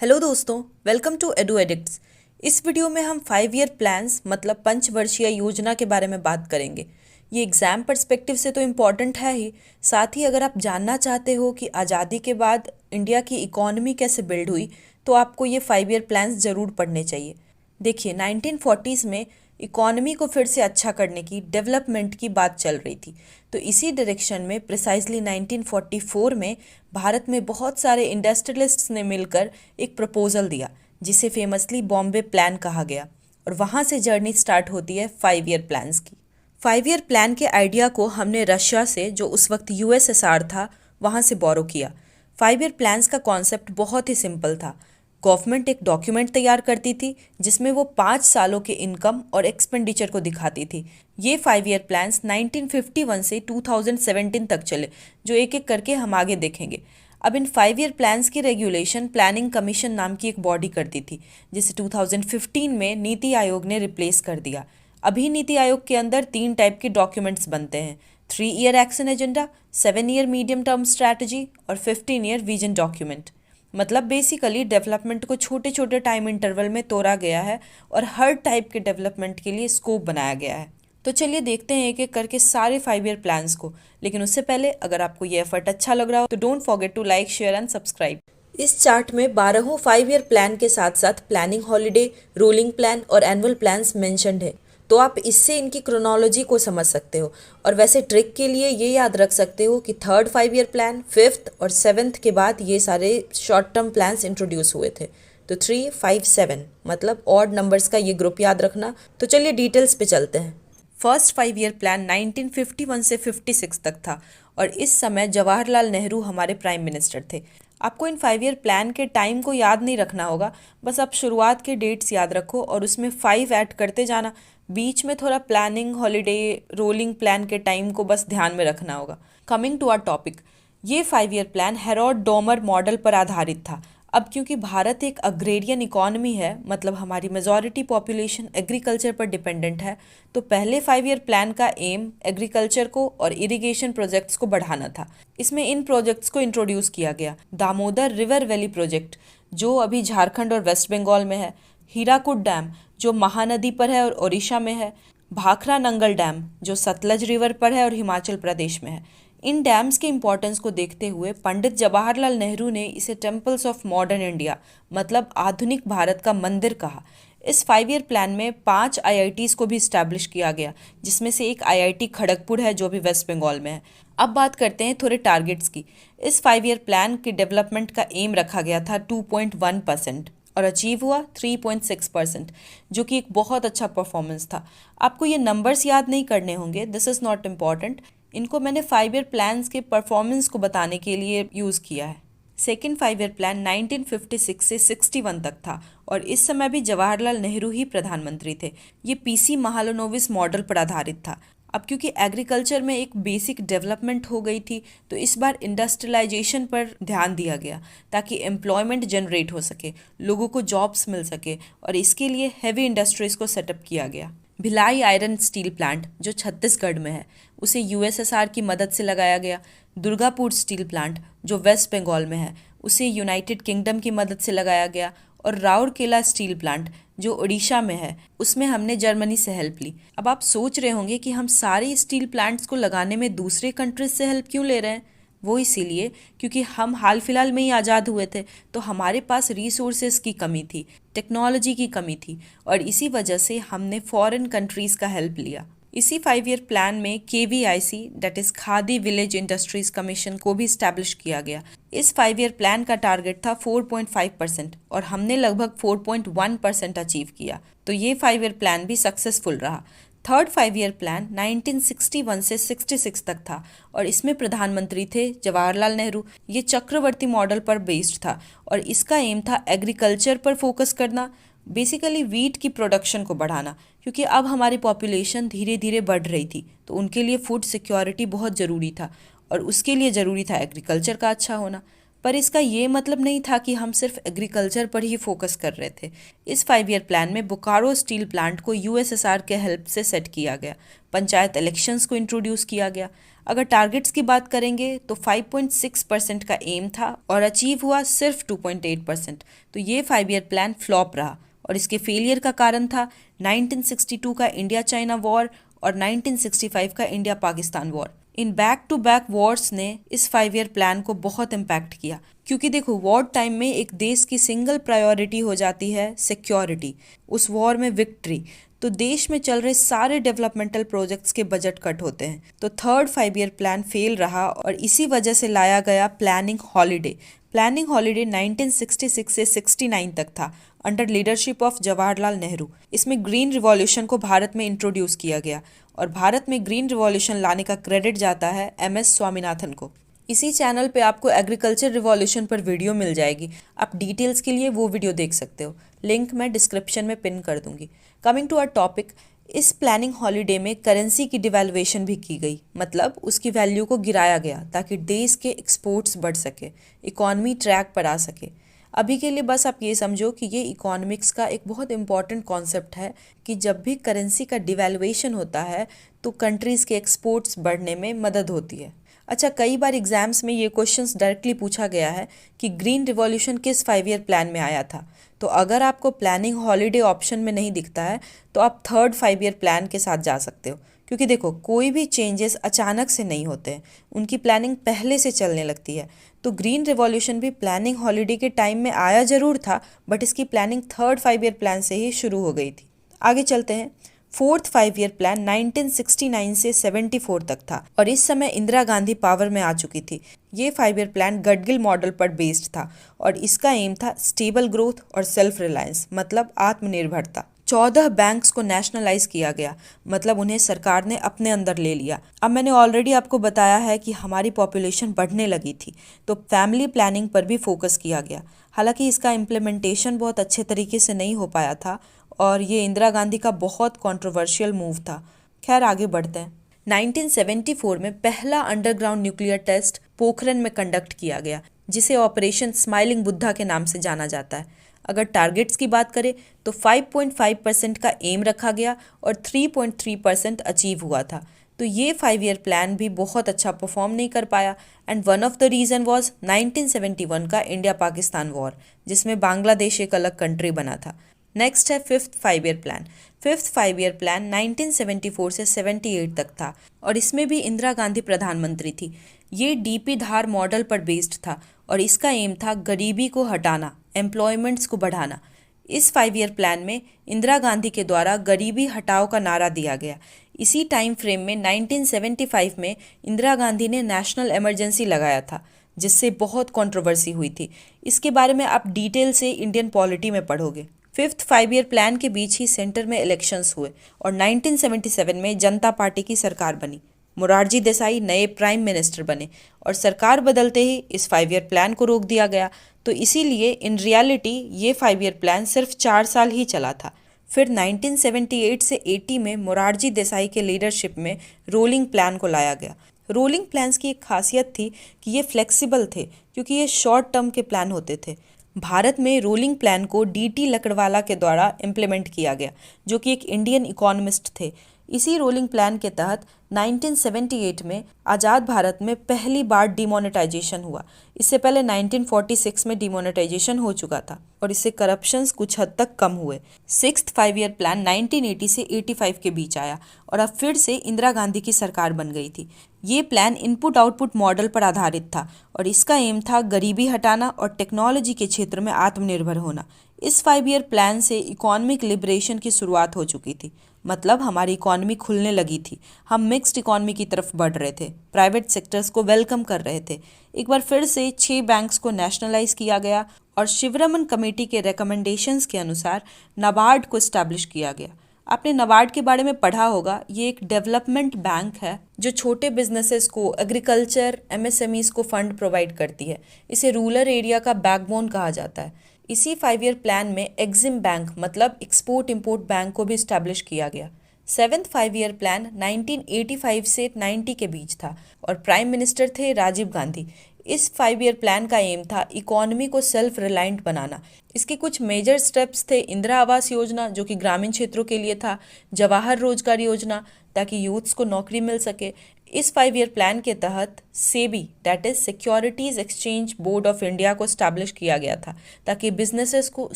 Hello दोस्तों, welcome to edu addicts. इस video में हम 5 ईयर प्लान्स मतलब पंचवर्षीय योजना के बारे में बात करेंगे। ये एग्ज़ाम पर्सपेक्टिव से तो इम्पॉर्टेंट है ही, साथ ही अगर आप जानना चाहते हो कि आज़ादी के बाद इंडिया की इकॉनमी कैसे बिल्ड हुई तो आपको ये 5 ईयर प्लान्स ज़रूर पढ़ने चाहिए। देखिए, 1940s में इकॉनमी को फिर से अच्छा करने की, डेवलपमेंट की बात चल रही थी। तो इसी डायरेक्शन में प्रिसाइजली 1944 में भारत में बहुत सारे इंडस्ट्रियलिस्ट्स ने मिलकर एक प्रपोजल दिया जिसे फेमसली बॉम्बे प्लान कहा गया। और वहाँ से जर्नी स्टार्ट होती है 5 ईयर प्लान्स की। 5 ईयर प्लान के आइडिया को हमने रशिया से, जो उस वक्त यूएसएसआर था, वहाँ से बोरो किया। 5 ईयर प्लान्स का कॉन्सेप्ट बहुत ही सिंपल था। गवर्नमेंट एक डॉक्यूमेंट तैयार करती थी जिसमें वो 5 सालों के इनकम और एक्सपेंडिचर को दिखाती थी। ये 5 ईयर प्लान्स 1951 से 2017 तक चले, जो एक एक करके हम आगे देखेंगे। अब इन 5 ईयर प्लान्स की रेगुलेशन प्लानिंग कमीशन नाम की एक बॉडी करती थी, जिसे 2015 में नीति आयोग ने रिप्लेस कर दिया। अभी नीति आयोग के अंदर 3 टाइप के डॉक्यूमेंट्स बनते हैं: 3 year action agenda, 7 year medium term strategy और 15 ईयर विजन डॉक्यूमेंट। मतलब बेसिकली डेवलपमेंट को छोटे छोटे टाइम इंटरवल में तोड़ा गया है और हर टाइप के डेवलपमेंट के लिए स्कोप बनाया गया है। तो चलिए देखते हैं एक एक करके सारे 5 ईयर प्लान्स को। लेकिन उससे पहले अगर आपको ये एफर्ट अच्छा लग रहा हो तो don't forget to like, share and subscribe. इस चार्ट में 12 5 ईयर प्लान के साथ साथ प्लानिंग हॉलीडे, रोलिंग प्लान और एनुअल प्लान्स मेंशन्ड है। तो आप इससे इनकी क्रोनोलॉजी को समझ सकते हो। और वैसे ट्रिक के लिए ये याद रख सकते हो कि 3rd 5 ईयर प्लान, 5th और 7th के बाद ये सारे शॉर्ट टर्म प्लान्स इंट्रोड्यूस हुए थे। तो 3, 5, 7 मतलब ऑड नंबर्स का ये ग्रुप याद रखना। तो चलिए डिटेल्स पे चलते हैं। फर्स्ट 5 ईयर प्लान 1951 से 56 तक था और इस समय जवाहरलाल नेहरू हमारे प्राइम मिनिस्टर थे। आपको इन 5 ईयर प्लान के टाइम को याद नहीं रखना होगा, बस आप शुरुआत के डेट्स याद रखो और उसमें 5 ऐड करते जाना। बीच में थोड़ा प्लानिंग हॉलीडे, रोलिंग प्लान के टाइम को बस ध्यान में रखना होगा। कमिंग टू आवर टॉपिक, ये 5 year plan Harold Domar model पर आधारित था। अब क्योंकि भारत एक अग्रेरियन इकॉनमी है, मतलब हमारी मेजॉरिटी पॉपुलेशन एग्रीकल्चर पर डिपेंडेंट है, तो पहले 5 ईयर प्लान का एम एग्रीकल्चर को और इरिगेशन प्रोजेक्ट्स को बढ़ाना था। इसमें इन प्रोजेक्ट्स को इंट्रोड्यूस किया गया: दामोदर रिवर वैली प्रोजेक्ट, जो अभी झारखंड और वेस्ट बंगाल में है; हीराकुड डैम, जो महानदी पर है और ओडिशा में है; भाखरा नंगल डैम, जो सतलज रिवर पर है और हिमाचल प्रदेश में है। इन डैम्स के इंपॉर्टेंस को देखते हुए पंडित जवाहरलाल नेहरू ने इसे टेम्पल्स ऑफ मॉडर्न इंडिया, मतलब आधुनिक भारत का मंदिर, कहा। इस 5 ईयर प्लान में 5 आईआईटीज़ को भी इस्टेब्लिश किया गया, जिसमें से एक आईआईटी खड़गपुर है जो भी वेस्ट बंगाल में है। अब बात करते हैं थोड़े टारगेट्स की। इस 5 ईयर प्लान के डेवलपमेंट का एम रखा गया था 2.1% और अचीव हुआ 3.6%, जो कि एक बहुत अच्छा परफॉर्मेंस था। आपको ये नंबर्स याद नहीं करने होंगे, दिस इज़ नॉट इम्पॉर्टेंट। इनको मैंने 5 ईयर प्लान्स के परफॉर्मेंस को बताने के लिए यूज़ किया है। सेकेंड 5 ईयर प्लान 1956 से 61 तक था और इस समय भी जवाहरलाल नेहरू ही प्रधानमंत्री थे। ये पीसी महालनोबिस मॉडल पर आधारित था। अब क्योंकि एग्रीकल्चर में एक बेसिक डेवलपमेंट हो गई थी, तो इस बार इंडस्ट्रियलाइजेशन पर ध्यान दिया गया ताकि एम्प्लॉयमेंट जनरेट हो सके, लोगों को जॉब्स मिल सके, और इसके लिए हैवी इंडस्ट्रीज को सेटअप किया गया। भिलाई आयरन स्टील प्लांट, जो छत्तीसगढ़ में है, उसे यूएसएसआर की मदद से लगाया गया। दुर्गापुर स्टील प्लांट, जो वेस्ट बंगाल में है, उसे यूनाइटेड किंगडम की मदद से लगाया गया। और राउरकेला स्टील प्लांट, जो ओडिशा में है, उसमें हमने जर्मनी से हेल्प ली। अब आप सोच रहे होंगे कि हम सारे स्टील प्लांट्स को लगाने में दूसरे कंट्रीज से हेल्प क्यों ले रहे हैं। वो इसीलिए क्योंकि हम हाल फिलहाल में ही आज़ाद हुए थे, तो हमारे पास रिसोर्सेज की कमी थी, टेक्नोलॉजी की कमी थी, और इसी वजह से हमने फॉरेन कंट्रीज़ का हेल्प लिया। इसी 5 ईयर प्लान में KVIC, that is khadi village industries commission, को भी इस्टेब्लिश किया गया। इस 5 ईयर प्लान का टारगेट था 4.5% और हमने लगभग 4.1% अचीव किया, तो ये 5 ईयर प्लान भी सक्सेसफुल रहा। थर्ड 5 ईयर प्लान 1961 से 66 तक था और इसमें प्रधानमंत्री थे जवाहरलाल नेहरू। ये चक्रवर्ती मॉडल पर बेस्ड था और इसका एम था एग्रीकल्चर पर फोकस करना, बेसिकली वीट की प्रोडक्शन को बढ़ाना, क्योंकि अब हमारी पॉपुलेशन धीरे धीरे बढ़ रही थी, तो उनके लिए फूड सिक्योरिटी बहुत ज़रूरी था और उसके लिए ज़रूरी था एग्रीकल्चर का अच्छा होना। पर इसका ये मतलब नहीं था कि हम सिर्फ एग्रीकल्चर पर ही फोकस कर रहे थे। इस 5 ईयर प्लान में बोकारो स्टील प्लांट को यूएसएसआर के हेल्प से सेट किया गया, पंचायत इलेक्शंस को इंट्रोड्यूस किया गया। अगर टारगेट्स की बात करेंगे तो 5.6% का एम था और अचीव हुआ सिर्फ 2.8%। तो ये 5 ईयर प्लान फ्लॉप रहा और इसके फेलियर का कारण था 1962 का इंडिया चाइना वॉर और 1965 का इंडिया पाकिस्तान वॉर। इन बैक टू बैक वॉर्स ने इस 5 ईयर प्लान को बहुत इम्पैक्ट किया, क्योंकि देखो वॉर टाइम में एक देश की सिंगल प्रायोरिटी हो जाती है सिक्योरिटी, उस वॉर में विक्ट्री, तो देश में चल रहे सारे डेवलपमेंटल प्रोजेक्ट्स के बजट कट होते हैं। तो थर्ड 5 ईयर प्लान फेल रहा और इसी वजह से लाया गया प्लानिंग हॉलीडे। प्लानिंग हॉलीडे 1966 से 69 तक था under leadership of Jawaharlal Nehru. इसमें ग्रीन रिवॉल्यूशन को भारत में इंट्रोड्यूस किया गया और भारत में ग्रीन रिवॉल्यूशन लाने का क्रेडिट जाता है एमएस स्वामीनाथन को। इसी चैनल पे आपको एग्रीकल्चर रिवॉल्यूशन पर वीडियो मिल जाएगी, आप डिटेल्स के लिए वो वीडियो देख सकते हो, लिंक मैं डिस्क्रिप्शन में पिन कर दूंगी। कमिंग टू आवर टॉपिक, इस प्लानिंग हॉलीडे में करेंसी की डिवैल्यूएशन भी की गई, मतलब उसकी वैल्यू को गिराया गया ताकि देश के एक्सपोर्ट्स बढ़ सके, इकॉनमी ट्रैक पर आ सके। अभी के लिए बस आप ये समझो कि ये इकोनॉमिक्स का एक बहुत इंपॉर्टेंट कॉन्सेप्ट है कि जब भी करेंसी का डिवैल्यूएशन होता है तो कंट्रीज़ के एक्सपोर्ट्स बढ़ने में मदद होती है। अच्छा, कई बार एग्जाम्स में ये क्वेश्चंस डायरेक्टली पूछा गया है कि ग्रीन रिवॉल्यूशन किस 5 ईयर प्लान में आया था। तो अगर आपको प्लानिंग हॉलीडे ऑप्शन में नहीं दिखता है तो आप थर्ड 5 ईयर प्लान के साथ जा सकते हो, क्योंकि देखो कोई भी चेंजेस अचानक से नहीं होते हैं, उनकी प्लानिंग पहले से चलने लगती है। तो ग्रीन रिवॉल्यूशन भी प्लानिंग हॉलीडे के टाइम में आया जरूर था, बट इसकी प्लानिंग थर्ड 5 ईयर प्लान से ही शुरू हो गई थी। आगे चलते हैं। फोर्थ 5 ईयर प्लान 1969 से 74 तक था और इस समय इंदिरा गांधी पावर में आ चुकी थी। ये 5 ईयर प्लान गडगिल मॉडल पर बेस्ड था और इसका एम था स्टेबल ग्रोथ और सेल्फ रिलायंस, मतलब आत्मनिर्भरता। 14 बैंक्स को नेशनलाइज किया गया, मतलब उन्हें सरकार ने अपने अंदर ले लिया। अब मैंने ऑलरेडी आपको बताया है कि हमारी पॉपुलेशन बढ़ने लगी थी, तो फैमिली प्लानिंग पर भी फोकस किया गया। हालांकि इसका इम्प्लीमेंटेशन बहुत अच्छे तरीके से नहीं हो पाया था और ये इंदिरा गांधी का बहुत कंट्रोवर्शियल मूव था। खैर आगे बढ़ते हैं। 1974 में पहला अंडरग्राउंड न्यूक्लियर टेस्ट पोखरन में कंडक्ट किया गया, जिसे ऑपरेशन स्माइलिंग बुद्धा के नाम से जाना जाता है। अगर टारगेट्स की बात करें तो 5.5% का एम रखा गया और 3.3% अचीव हुआ था। तो ये 5 ईयर प्लान भी बहुत अच्छा परफॉर्म नहीं कर पाया and one of the reason was 1971 का इंडिया पाकिस्तान वॉर, जिसमें बांग्लादेश एक अलग कंट्री बना था। नेक्स्ट है fifth 5 year plan. Fifth 5 year plan 1974 से 78 तक था और इसमें भी इंदिरा गांधी प्रधानमंत्री थी। ये डीपी धार मॉडल पर बेस्ड था और इसका एम था गरीबी को हटाना, एम्प्लॉयमेंट्स को बढ़ाना। इस 5 ईयर प्लान में इंदिरा गांधी के द्वारा गरीबी हटाओ का नारा दिया गया। इसी टाइम फ्रेम में 1975 में इंदिरा गांधी ने नेशनल इमरजेंसी लगाया था, जिससे बहुत कंट्रोवर्सी हुई थी। इसके बारे में आप डिटेल से इंडियन पॉलिटी में पढ़ोगे। फिफ्थ 5 ईयर प्लान के बीच ही सेंटर में इलेक्शंस हुए और 1977 में जनता पार्टी की सरकार बनी। मोरारजी देसाई नए प्राइम मिनिस्टर बने और सरकार बदलते ही इस 5 ईयर प्लान को रोक दिया गया। तो इसीलिए इन रियलिटी ये 5 ईयर प्लान सिर्फ 4 साल ही चला था। फिर 1978 से 80 में मोरारजी देसाई के लीडरशिप में रोलिंग प्लान को लाया गया। रोलिंग प्लान्स की एक खासियत थी कि ये फ्लेक्सिबल थे, क्योंकि ये शॉर्ट टर्म के प्लान होते थे। भारत में रोलिंग प्लान को डीटी लकड़वाला के द्वारा इम्प्लीमेंट किया गया, जो कि एक इंडियन इकोनॉमिस्ट थे। इसी रोलिंग प्लान के तहत 1978 में आज़ाद भारत में पहली बार डिमोनेटाइजेशन हुआ। इससे पहले 1946 में डिमोनेटाइजेशन हो चुका था और इससे करप्शंस कुछ हद तक कम हुए। सिक्स्थ 5 ईयर प्लान 1980 से 85 के बीच आया और अब फिर से इंदिरा गांधी की सरकार बन गई थी। ये प्लान इनपुट आउटपुट मॉडल पर आधारित था और इसका एम था गरीबी हटाना और टेक्नोलॉजी के क्षेत्र में आत्मनिर्भर होना। इस 5 ईयर प्लान से इकोनॉमिक लिबरेशन की शुरुआत हो चुकी थी, मतलब हमारी इकोनॉमी खुलने लगी थी। हम मिक्स्ड इकोनॉमी की तरफ बढ़ रहे थे, प्राइवेट सेक्टर्स को वेलकम कर रहे थे। एक बार फिर से 6 बैंक्स को नेशनलाइज किया गया और शिवरमन कमेटी के रिकमेंडेशंस के अनुसार नाबार्ड को इस्टेब्लिश किया गया। आपने नाबार्ड के बारे में पढ़ा होगा। ये एक डेवलपमेंट बैंक है जो छोटे बिजनेसेस को, एग्रीकल्चर, एमएसएमईज को फंड प्रोवाइड करती है। इसे रूरल एरिया का बैकबोन कहा जाता है। इसी 5 ईयर प्लान में एग्जिम बैंक, मतलब एक्सपोर्ट इंपोर्ट बैंक को भी इस्टेब्लिश किया गया। सेवेंथ 5 ईयर प्लान 1985 से 90 के बीच था और प्राइम मिनिस्टर थे राजीव गांधी। इस 5 ईयर प्लान का एम था इकोनॉमी को सेल्फ रिलायंट बनाना। इसके कुछ मेजर स्टेप्स थे इंदिरा आवास योजना जो कि ग्रामीण क्षेत्रों के लिए था, जवाहर रोजगार योजना ताकि यूथ्स को नौकरी मिल सके। इस 5 ईयर प्लान के तहत SEBI that is securities exchange board of India को स्टैब्लिश किया गया था ताकि बिजनेसेस को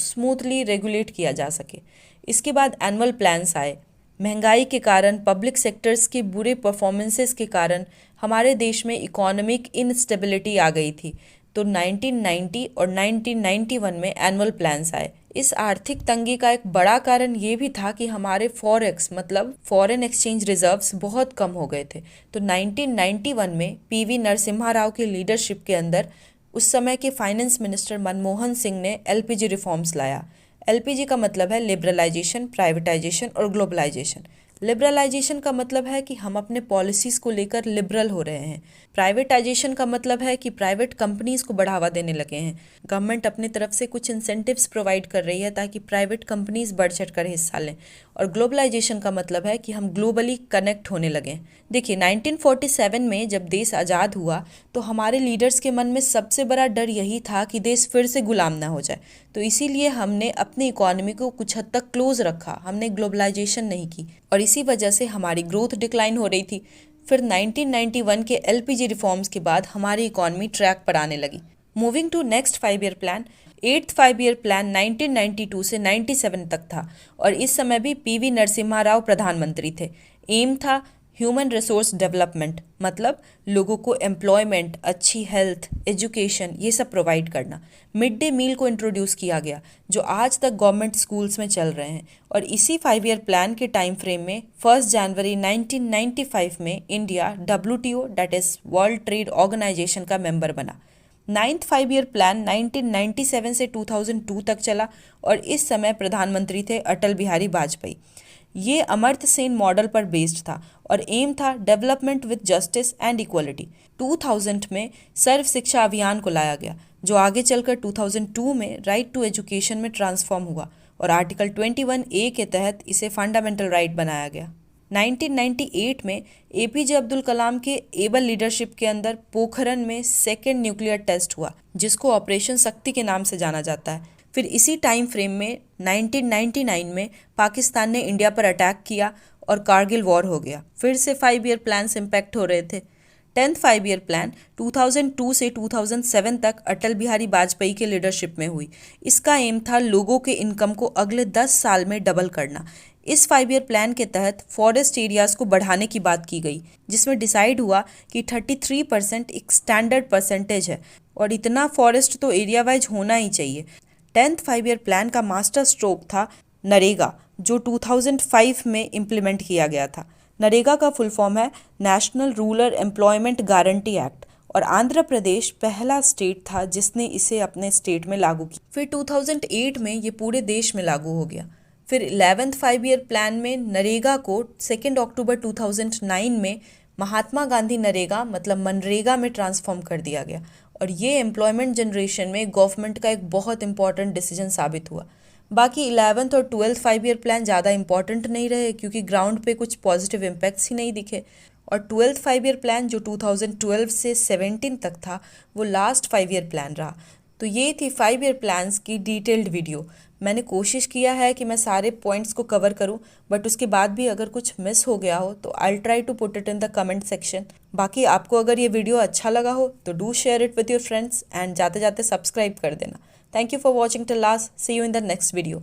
स्मूथली रेगुलेट किया जा सके। इसके बाद एनुअल प्लान्स आए। महंगाई के कारण, पब्लिक सेक्टर्स के बुरे परफॉर्मेंसेस के कारण हमारे देश में इकोनॉमिक इनस्टेबिलिटी आ गई थी, तो 1990 और 1991 में एनुअल प्लान्स आए। इस आर्थिक तंगी का एक बड़ा कारण ये भी था कि हमारे फॉरेक्स मतलब फॉरेन एक्सचेंज रिजर्व्स बहुत कम हो गए थे। तो 1991 में पीवी नरसिम्हा राव की लीडरशिप के अंदर उस समय के फाइनेंस मिनिस्टर मनमोहन सिंह ने एलपीजी रिफॉर्म्स लाया। एलपीजी का मतलब है लिबरलाइजेशन, प्राइवेटाइजेशन और ग्लोबलाइजेशन। लिबरलाइजेशन का मतलब है कि हम अपने पॉलिसीज़ को लेकर लिबरल हो रहे हैं। प्राइवेटाइजेशन का मतलब है कि प्राइवेट कंपनीज़ को बढ़ावा देने लगे हैं। गवर्नमेंट अपनी तरफ से कुछ इंसेंटिव्स प्रोवाइड कर रही है ताकि प्राइवेट कंपनीज़ बढ़ चढ़ कर हिस्सा लें। और ग्लोबलाइजेशन का मतलब है कि हम ग्लोबली कनेक्ट होने लगे। देखिए 1947 में जब देश आज़ाद हुआ तो हमारे लीडर्स के मन में सबसे बड़ा डर यही था कि देश फिर से गुलाम ना हो जाए, तो इसीलिए हमने अपनी इकोनॉमी को कुछ हद तक क्लोज रखा, हमने ग्लोबलाइजेशन नहीं की और इसी वजह से हमारी ग्रोथ डिक्लाइन हो रही थी। फिर 1991 के एलपीजी रिफॉर्म्स के बाद हमारी इकोनॉमी ट्रैक पर आने लगी। Moving to next 5 year plan. 8th 5 year plan 1992 से 97 तक था और इस समय भी पीवी नरसिम्हा राव प्रधानमंत्री थे। एम था ह्यूमन रिसोर्स डेवलपमेंट, मतलब लोगों को एम्प्लॉयमेंट, अच्छी हेल्थ, एजुकेशन ये सब प्रोवाइड करना। मिड डे मील को इंट्रोड्यूस किया गया जो आज तक गवर्नमेंट स्कूल्स में चल रहे हैं। और इसी 5 ईयर प्लान के टाइम फ्रेम में 1 जनवरी 1995 में India WTO that is world trade organization का मेंबर बना। 9th 5 ईयर प्लान 1997 से 2002 तक चला और इस समय प्रधानमंत्री थे अटल बिहारी वाजपेयी। ये अमर्त्य सेन मॉडल पर बेस्ड था और एम था development with justice and equality. 2000 में सर्व शिक्षा अभियान को लाया गया जो आगे चलकर 2002 में राइट टू एजुकेशन में ट्रांसफॉर्म हुआ और आर्टिकल 21A के तहत इसे फंडामेंटल राइट बनाया गया। 1998 में एपीजे अब्दुल कलाम के एबल लीडरशिप के अंदर पोखरन में सेकेंड न्यूक्लियर टेस्ट हुआ जिसको ऑपरेशन शक्ति के नाम से जाना जाता है। फिर इसी टाइम फ्रेम में 1999 में पाकिस्तान ने इंडिया पर अटैक किया और कारगिल वॉर हो गया। फिर से 5 ईयर प्लान्स इम्पैक्ट हो रहे थे। 10th 5 ईयर प्लान 2002 से 2007 तक अटल बिहारी वाजपेयी के लीडरशिप में हुई। इसका एम था लोगों के इनकम को अगले 10 साल में डबल करना। इस 5 ईयर प्लान के तहत फॉरेस्ट एरियाज़ को बढ़ाने की बात की गई जिसमें डिसाइड हुआ कि 33% एक स्टैंडर्ड परसेंटेज है और इतना फॉरेस्ट तो एरिया वाइज होना ही चाहिए। 10th 5 ईयर प्लान का मास्टर स्ट्रोक था नरेगा जो 2005 में इम्प्लीमेंट किया गया था। नरेगा का फुल फॉर्म है national rural employment guarantee act और आंध्र प्रदेश पहला स्टेट था जिसने इसे अपने स्टेट में लागू किया। फिर 2008 में ये पूरे देश में लागू हो गया। फिर 11th 5 ईयर प्लान में नरेगा को 2 अक्टूबर 2009 में महात्मा गांधी नरेगा मतलब मनरेगा में ट्रांसफॉर्म कर दिया गया और ये एम्प्लॉयमेंट जनरेशन में गवर्नमेंट का एक बहुत इंपॉर्टेंट डिसीजन साबित हुआ। बाकी 11th और 12th 5 ईयर प्लान ज़्यादा इंपॉर्टेंट नहीं रहे क्योंकि ग्राउंड पे कुछ पॉजिटिव इम्पैक्ट्स ही नहीं दिखे और 12th 5 ईयर प्लान जो 2012 से 17 तक था वो लास्ट 5 ईयर प्लान रहा। तो ये थी 5 ईयर प्लान्स की डिटेल्ड वीडियो। मैंने कोशिश किया है कि मैं सारे पॉइंट्स को कवर करूं बट उसके बाद भी अगर कुछ मिस हो गया हो तो I try to put it in the comment section. बाकी आपको अगर ये वीडियो अच्छा लगा हो तो do share it with your friends and जाते जाते सब्सक्राइब कर देना। Thank you for watching till last. See you in the next video.